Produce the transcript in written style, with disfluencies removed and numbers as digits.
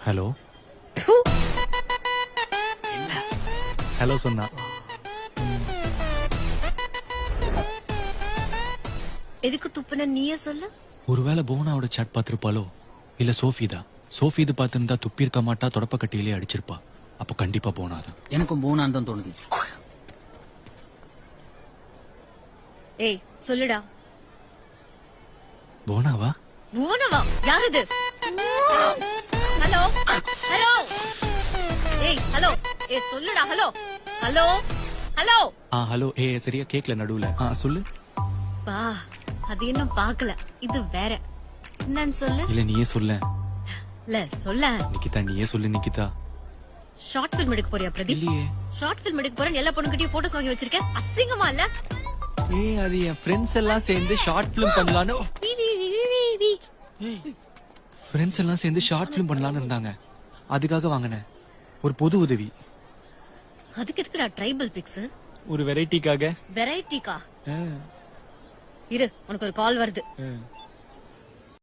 Hello hello சொன்னா எதுக்கு துப்புன நீயே சொல்லு. ஒருவேளை போனாவோட சாட் பார்த்திருப்பாளோ இல்ல சோஃபி இது பார்த்திருந்தா துப்பி இருக்க மாட்டா தொடப்ப கட்டியிலே அடிச்சிருப்பா. அப்ப கண்டிப்பா போனாதான். எனக்கும் போனான்னு தான் தோணுது. ஏய் சொல்லுடா. போனாவா? போனவா? யார் இது? Hello hello. ஏய் ஹலோ. ஏய் சொல்லுடா. Hello hello hello. ஹலோ. சரியா கேக்கல நடுவுல. சொல்லு. பா அது இன்னும் பாக்கல. இது வேற என்னன்னு சொல்லு. இல்ல நீயே சொல்ல. இல்ல சொல்ல. நிக்கிதா நீயே சொல்லு நிக்கிதா. ஷார்ட் பிலிம் எடுக்க போறியா பிரதீப்? இல்லையே. ஷார்ட் பிலிம் எடுக்க போறேன் எல்லா பொண்ணுகிட்டயும் போட்டோஸ் வாங்கி வச்சிருக்கேன். அசிங்கமா இல்ல? அது என் ஃப்ரெண்ட்ஸ் எல்லாம் சேர்ந்து ஷார்ட் பிலிம் பண்ணலான்னு. ஃப்ரெண்ட்ஸ் எல்லாம் சேர்ந்து ஷார்ட் பிலிம் பண்ணலான்னு இருந்தாங்க. அதுக்காக வாங்கினேன். ஒரு பொது உதவி. அதுக்கு எதுக்குடா ட்ரைபல் பிக்ஸ்? ஒரு வெரைட்டிக்காக. வெரைட்டிக்கா? இரு உனக்கு ஒரு கால் வருது.